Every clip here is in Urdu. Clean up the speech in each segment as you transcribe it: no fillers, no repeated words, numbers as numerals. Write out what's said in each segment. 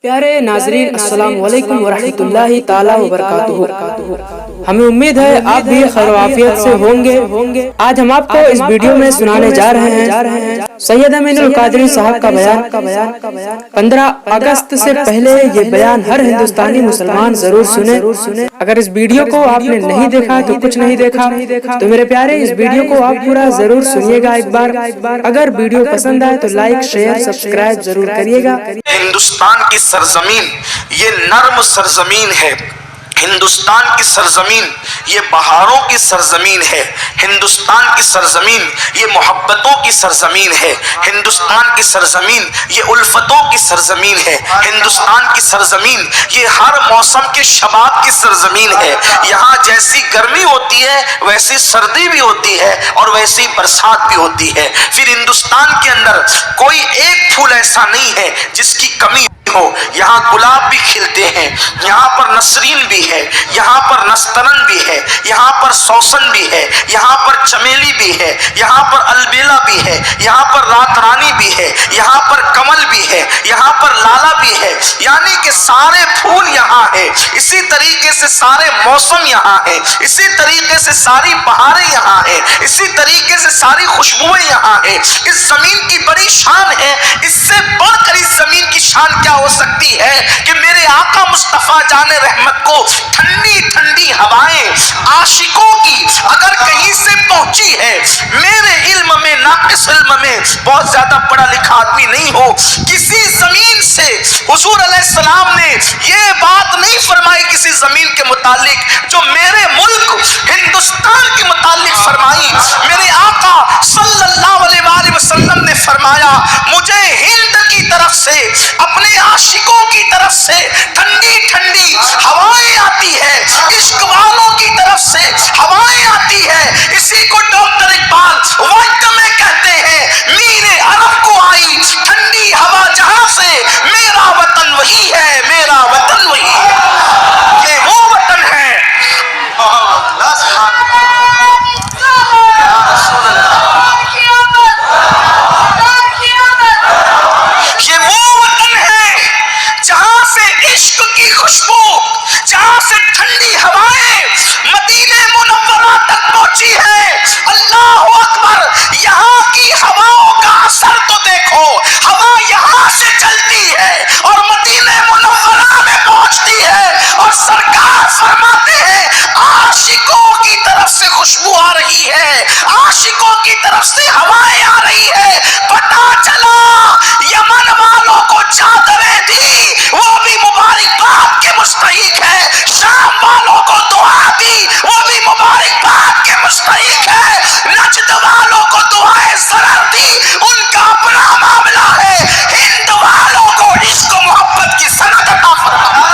پیارے ناظرین السلام علیکم ورحمۃ اللہ تعالی وبرکاتہ۔ ہمیں امید ہے آپ بھی خیر و عافیت سے ہوں گے۔ آج ہم آپ کو اس ویڈیو میں سنانے جا رہے ہیں سید امین القادری صاحب کا بیان۔ 15 اگست سے پہلے یہ بیان ہر ہندوستانی مسلمان ضرور سنیں۔ اگر اس ویڈیو کو آپ نے نہیں دیکھا تو کچھ نہیں دیکھا، تو میرے پیارے اس ویڈیو کو آپ پورا ضرور سنیے گا ایک بار۔ اگر ویڈیو پسند آئے تو لائک شیئر سبسکرائب ضرور کریے گا۔ ہندوستان کی سرزمین یہ نرم سرزمین ہے، ہندوستان کی سرزمین یہ بہاروں کی سرزمین ہے، ہندوستان کی سرزمین یہ محبتوں کی سرزمین ہے، ہندوستان کی سرزمین یہ الفتوں کی سرزمین ہے، ہندوستان کی سرزمین یہ ہر موسم کے شباب کی سرزمین ہے۔ یہاں جیسی گرمی ہوتی ہے ویسی سردی بھی ہوتی ہے اور ویسی برسات بھی ہوتی ہے۔ پھر ہندوستان کے اندر کوئی ایک پھول ایسا نہیں ہے جس کی کمی ہو۔ یہاں گلاب بھی کھلتے ہیں، یہاں پر نسرین بھی ہے، یہاں پر نسترن بھی ہے، یہاں پر سوسن بھی ہے، یہاں پر چمیلی بھی ہے، یہاں پر البیلا بھی ہے، یہاں پر رات رانی بھی ہے، یہاں پر کمل بھی ہے، یہاں پر لالا بھی ہے، یعنی کہ سارے پھول یہاں ہیں۔ اسی طریقے سے سارے موسم یہاں ہیں، اسی طریقے سے ساری بہاریں یہاں ہیں، اسی طریقے سے ساری خوشبوئیں یہاں ہیں۔ اس زمین کی بڑی شان ہے، اس سے بڑھ کر اس زمین کی شان کیا ہو سکتی ہے کہ میرے آقا مصطفیٰ جان رحمت کو ٹھنڈی ٹھنڈی ہوائیں عاشقوں کی اگر کہیں سے پہنچی ہے۔ میرے علم میں ناقص علم میں بہت زیادہ پڑھا لکھا آدمی نہیں ہو، کسی زمین سے حضور علیہ السلام نے یہ بات نہیں فرمائی کسی زمین کے متعلق جو میرے ملک ہندوستان کے متعلق فرمائی۔ میرے آقا صلی اللہ علیہ وآلہ وسلم نے فرمایا مجھے ہند کی طرف سے اپنے عاشقوں کی طرف سے ٹھنڈی ٹھنڈی ہوائیں آتی ہے، عشق والوں کی طرف سے ہوائیں آتی ہے۔ اسی کو ڈاکٹر اقبال وقت میں کہتے ہیں میرے عرب کو آئی ٹھنڈی ہوا جہاں سے، میرا وطن وہی ہے، میرا وطن وہی ہے۔ یہ وہ وطن ہے جہاں سے عشق کی خوشبو، جہاں سے ٹھنڈی ہوائیں مدینہ منورہ تک پہنچی ہے۔ اللہ اکبر! یہاں کی ہواؤں کا اثر تو دیکھو، ہوا یہاں سے چلتی ہے اور مدینہ منورہ میں پہنچتی ہے اور سرکار فرماتے ہیں عاشقوں کی طرف سے خوشبو آ رہی ہے، عاشقوں کی طرف سے ہوائیں آ رہی ہے۔ پتہ چلا یمن والوں کو چادریں دی وہ بھی مبارکباد کے مستحق ہے، شام والوں کو دعا دی وہ بھی مبارکباد کے مستحق ہے، نجد والوں کو دعائیں ضرر دی ان کا اپنا معاملہ ہے، ہند والوں کو عشق و محبت کی سند عطا فرمائے۔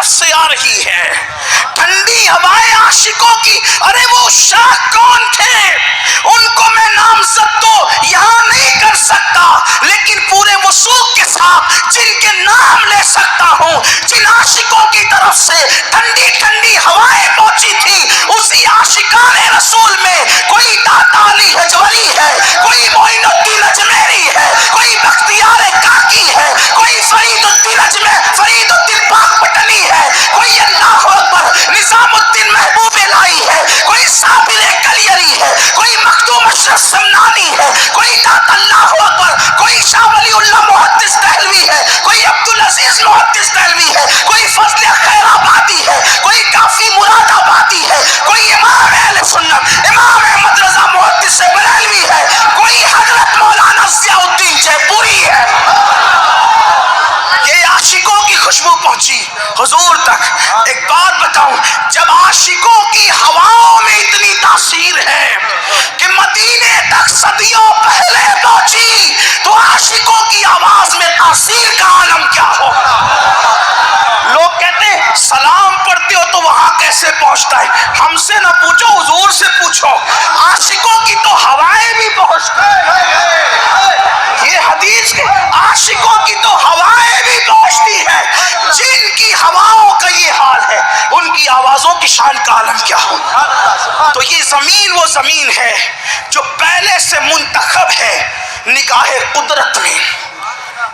سے آ رہی ہے ٹھنڈی ہوائیں عاشقوں کی۔ ارے وہ شاہ کون تھے ان کو میں نامزد تو یہاں نہیں کر سکتا، لیکن پورے وثوق کے ساتھ جن کے نام لے سکتا ہوں، جن عاشقوں کی طرف سے ٹھنڈی ٹھنڈی ہوائیں پہنچی تھی، اسی عاشقان رسول میں کوئی داتا علی حجوری ہے، کوئی معین الدین اجمیری ہے، کوئی بختیار کاکی ہے، کوئی فرید الدین فرید الدین پاک پٹنی ہے، کوئی اللہ اکبر نظام الدین محبوب الہی ہے، کوئی صابر کلیری ہے، کوئی مخدوم اشرف سمنانی ہے، کوئی داتا اللہ اکبر، کوئی شاہ ولی اللہ محدث دہلوی ہے، کوئی عبدالعزیز محدث دہلوی ہے، کوئی فضل خیر آبادی ہے، کوئی کافی مراد آبادی ہے، کوئی امام اہل سنت امام احمد رضا محدث بریلوی ہے، کوئی حضرت مولانا ضیاء الدین جیپوری ہے۔ یہ عاشقوں کی خوشبو پہنچی حضور تک۔ ایک بات بتاؤں، جب عاشقوں کی ہواؤں میں اتنی تاثیر ہے کہ مدینے تک صدیوں پہلے پہنچی، تو عاشقوں کی آواز میں تاثیر کا عالم کیا ہوگا؟ لوگ کہتے ہیں سلام پڑھتے ہو تو وہاں کیسے پہنچتا ہے؟ ہم سے نہ پوچھو، حضور سے پوچھو۔ عاشقوں کی تو ہوائیں بھی پہنچتی ہیں۔ یہ حدیث کے عاشق یہ زمین وہ زمین ہے جو پہلے سے منتخب ہے نگاہ قدرت میں.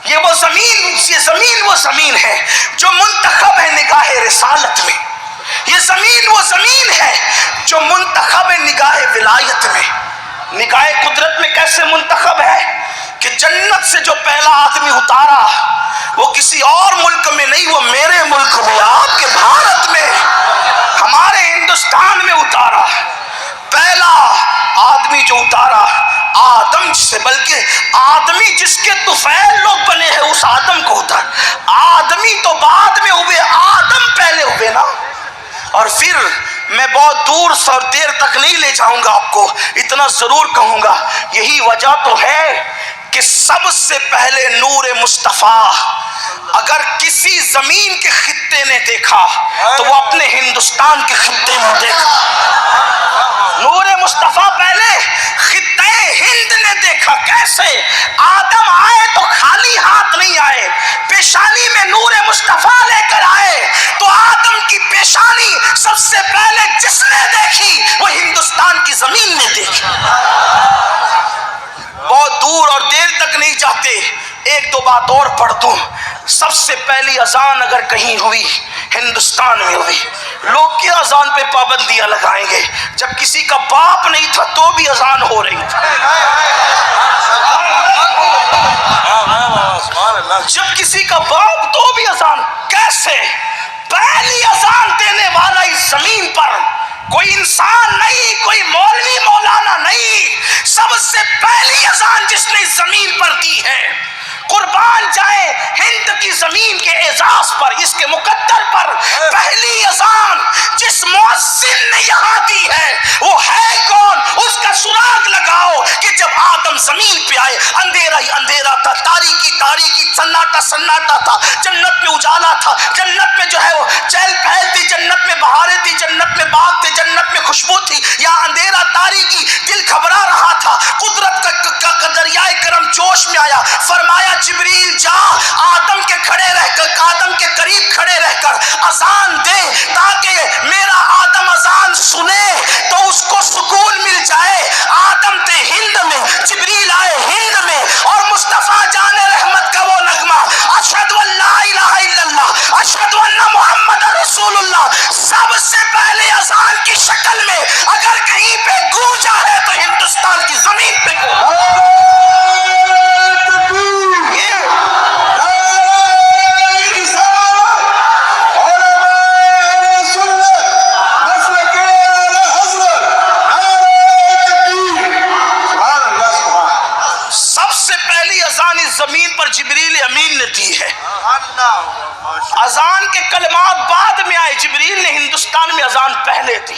یہ زمین وہ زمین ہے جو منتخب ہے نگاہ رسالت میں. یہ زمین وہ زمین ہے جو منتخب ہے نگاہ ولایت میں. نگاہ قدرت میں کیسے منتخب ہے کہ جنت سے جو پہلا آدمی اتارا وہ کسی اور ملک میں نہیں، وہ میرے ملک میں، آپ کے بھارت میں، ہمارے ہندوستان میں اتارا. پہلا آدمی جو اتارا آدم سے، بلکہ آدمی جس کے طفیل لوگ بنے ہیں اس آدم کو اتارا. آدمی تو بعد میں ہوئے، آدم پہلے ہوئے نا. اور پھر میں بہت دور اور دیر تک نہیں لے جاؤں گا، آپ کو اتنا ضرور کہوں گا، یہی وجہ تو ہے کہ سب سے پہلے نور مصطفیٰ اگر کسی زمین کے خطے نے دیکھا تو وہ اپنے ہندوستان کے خطے میں دیکھا. نور مصطفیٰ پہلے خطے ہند نے دیکھا. کیسے؟ آدم آئے تو خالی ہاتھ نہیں آئے، پیشانی میں نور مصطفیٰ لے کر آئے. تو آدم کی پیشانی سب سے پہلے جس نے دیکھی وہ ہندوستان کی زمین نے دیکھی. بہت دور اور دیر تک نہیں جاتے، ایک دو بات اور پڑھ دوں. سب سے پہلی اذان اگر کہیں ہوئی ہندوستان میں ہوئی. لوگ کیا اذان پہ پابندیاں لگائیں گے؟ جب کسی کا باپ نہیں تھا تو بھی اذان ہو رہی تھی. جب کسی کا باپ تو بھی اذان. کیسے؟ پہلی اذان دینے والا اس زمین پر کوئی انسان نہیں، کوئی مولوی مولانا نہیں. سب سے پہلی اذان جس نے زمین پر دی ہے، قربان جائے ہند کی زمین کے اعزاز پر، اس کے مقدر پر، پہلی اذان جس مؤذن نے یہاں دی ہے وہ ہے کون؟ اس کا سراغ لگاؤ کہ جب آدم زمین پہ آئے اندھیرا ہی اندھیرا تھا، تاریکی تاریکی، سناٹا سناٹا تھا. جنت میں اجالا تھا، جنت میں جو ہے وہ چہل پہل تھی، جنت میں بہاریں تھی، جنت میں باغ تھے، جنت میں خوشبو تھی. یہاں اندھیرا تاریکی، دل گھبرا رہا تھا. قدرت کا دریائے کرم جوش میں آیا. فرمایا جبریل جا آدم کے قریب کھڑے رہ کر اذان دے تاکہ میرا آدم اذان سنے تو اس کو سکون مل جائے. آدم تھے ہند میں، جبریل آئے ہند میں، اور مصطفیٰ جان رحمت کا وہ نغمہ اشہد ان لا الہ الا اللہ اشہد ان محمد رسول اللہ سب سے پہلے اذان کی شکل میں اگر کہیں پہ گونجا ہے تو ہندوستان کی زمین پہ گونجا. زمین پر جبریل امین نے دی ہے. اذان کے کلمات بعد میں آئے، جبریل نے ہندوستان میں اذان پہلے دی.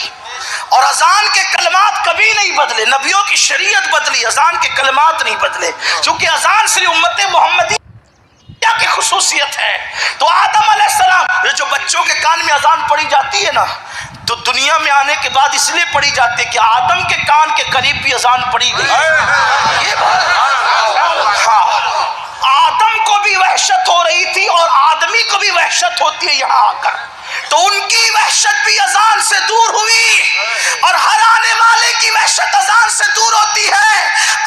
اور اذان کے کلمات کبھی نہیں بدلے. نبیوں کی شریعت بدلی، اذان کے کلمات نہیں بدلے، کیونکہ اذان صرف امت محمدی کی خصوصیت ہے. تو آدم علیہ السلام، جو بچوں کے کان میں اذان پڑھی جاتی ہے نا، تو دنیا میں آنے کے بعد اس لیے پڑھی جاتی ہے کہ آدم کے کان کے قریب بھی اذان پڑھی گئی. یہ بات ہاں، آدم کو بھی وحشت ہو رہی تھی اور آدمی کو بھی وحشت ہوتی ہے یہاں آ کر. تو ان کی وحشت بھی اذان سے دور ہوئی، اور ہر آنے والے کی وحشت اذان سے دور ہوتی ہے.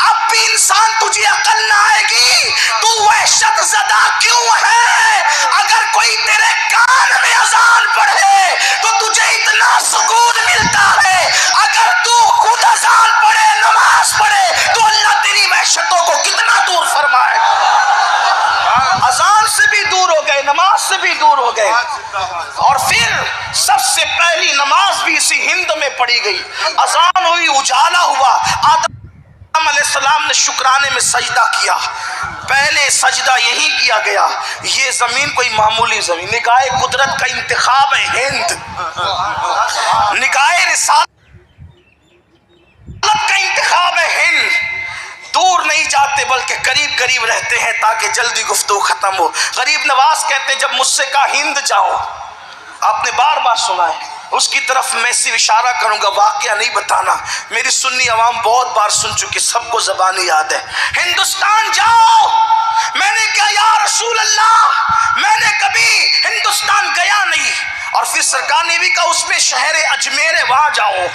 اب بھی انسان تجھے عقل نہ آئے گی، تو وحشت زدہ کیوں ہے؟ اگر کوئی تیرے کان میں اذان پڑھے تو تجھے اتنا سکون ملتا ہے. اگر تو خود اذان پڑھے، نماز پڑھے، تو اللہ تیری وحشتوں کو کتنا دور فرمائے. اذان سے بھی دور ہو گئے، نماز سے بھی دور ہو گئے. اور پھر سب سے پہلی نماز بھی اسی ہند میں پڑھی گئی. اذان ہوئی، اجالا ہوا. آدم علیہ السلام نے شکرانے میں سجدہ کیا. پہلے سجدہ یہی کیا گیا. یہ زمین کوئی معمولی زمین، نگاہ قدرت کا انتخاب ہے ہند. نگاہ رسالت کا انتخاب ہے ہند. دور نہیں جاتے بلکہ قریب قریب رہتے ہیں تاکہ جلدی گفتگو ختم ہو. غریب نواز کہتے ہیں جب مجھ سے کہا ہند جاؤ، آپ نے بار بار سنا ہے، اس کی طرف میں صرف اشارہ کروں گا، واقعہ نہیں بتانا. میری سنی عوام بہت بار سن چکی، سب کو زبانی یاد ہے. ہندوستان جاؤ. میں نے کہا یا رسول اللہ میں نے کبھی ہندوستان گیا نہیں. اور پھر سرکار نے بھی کہا اس میں شہر اجمیر ہے، وہاں جاؤ.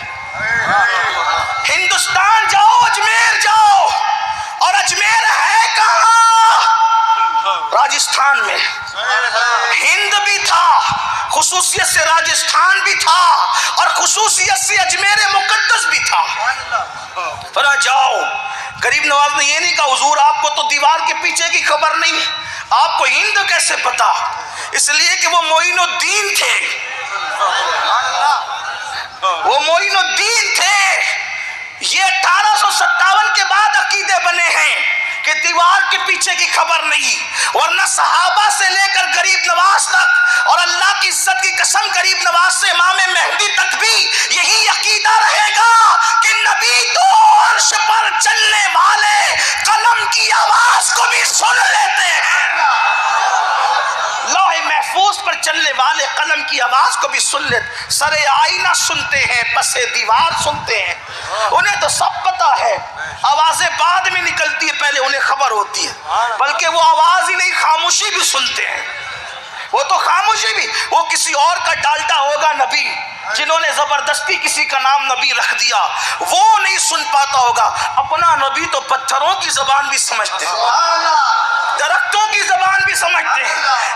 ہندوستان جاؤ، اجمیر جاؤ، اور اجمیر ہے کہاں؟ راجستھان میں۔ ہند بھی تھا، خصوصیت سے راجستھان بھی تھا، اور خصوصیت سے اجمیر مقدس بھی تھا۔ فرا جاؤ۔ غریب نواز نے یہ نہیں کہا حضور آپ کو تو دیوار کے پیچھے کی خبر نہیں، آپ کو ہند کیسے پتا؟ اس لیے کہ وہ معین الدین تھے، وہ معین الدین تھے۔ یہ 1857 کے بعد عقیدے بنے ہیں کہ دیوار کے پیچھے کی خبر نہیں، ورنہ صحابہ سے لے کر غریب نواز تک، اور اللہ کی عزت کی قسم غریب نواز سے امام مہدی تک بھی یہی عقیدہ رہے گا کہ نبی تو عرش پر چلنے والے قلم کی آواز کو بھی سن لیتے ہیں، لوح محفوظ پر چلنے والے قلم کی آواز کو بھی سن لیتے، سر آئینہ سنتے ہیں، پس دیوار سنتے ہیں۔ انہیں تو سب پتا ہے، آوازیں بعد میں نکلتی ہے، پہلے انہیں خبر ہوتی ہے، بلکہ وہ آواز ہی نہیں، خاموشی بھی سنتے ہیں۔ وہ تو خاموشی بھی، وہ کسی اور کا ڈالتا ہوگا نبی، جنہوں نے زبردستی کسی کا نام نبی رکھ دیا، وہ نہیں سن پاتا ہوگا۔ اپنا نبی تو پتھروں کی زبان بھی سمجھتے ہیں، درختوں کی زبان بھی سمجھتے ہیں،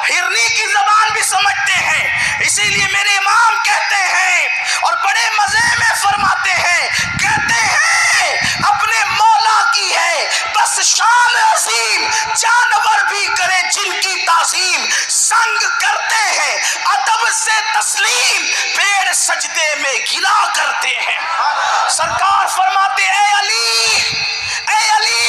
ہرنی کی زبان بھی سمجھتے ہیں۔ اسی لیے میرے امام کہتے ہیں اور بڑے مزے میں فرماتے ہیں، کہتے ہیں اپنے مولا کی ہے بس شان عظیم، جانور بھی کرے جن کی تعظیم، سنگ کرتے ہیں ادب سے تسلیم، پیڑ سجدے میں گلا کرتے ہیں۔ سرکار فرماتے اے علی، اے علی،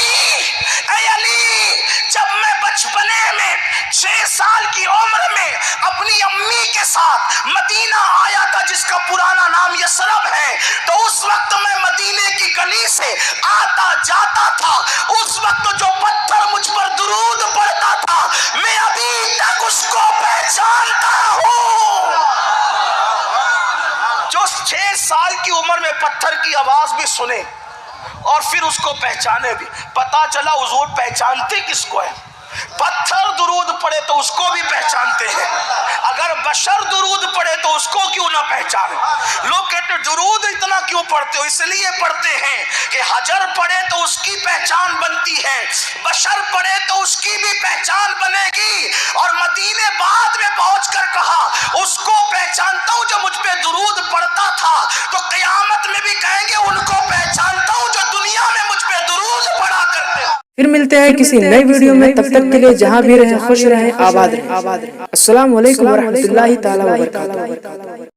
اے علی، جب میں بچپنے میں 6 سال کی عمر میں اپنی امی کے ساتھ مدینہ آیا تھا، جس کا پرانا نام یثرب ہے، تو اس وقت میں مدینے کی گلی سے آتا جاتا تھا، اس وقت جو پتھر مجھ پر درود پڑتا تھا میں ابھی تک اس کو پہچانتا ہوں۔ جو 6 سال کی عمر میں پتھر کی آواز بھی سنے اور پھر اس کو پہچانے بھی، پتا چلا حضور پہچانتے کس کو ہے؟ پتھر درود پڑے تو اس کو بھی پہچانتے ہیں، اگر بشر درود پڑے تو اس کو کیوں نہ پہچانے؟ لوگ کہتے ہیں درود اتنا کیوں پڑھتے ہو؟ اس لیے پڑھتے ہیں کہ حجر پڑے تو اس کی پہچان بنتی ہے، بشر پڑے تو اس کی بھی پہچان بنے گی۔ اور مدینے بعد میں پہنچ کر کہا اس کو پہچانتا ہوں جو مجھ پہ درود پڑتا تھا، تو قیامت میں بھی کہیں گے ان کو پہچانتا ہوں جو دنیا میں مجھ پہ درود پڑا کرتے ہیں۔ پھر ملتے ہیں کسی نئے ویڈیو میں، تب تک کے لیے جہاں بھی رہیں خوش رہیں، آباد رہیں۔ السلام علیکم ورحمۃ اللہ تعالی وبرکاتہ۔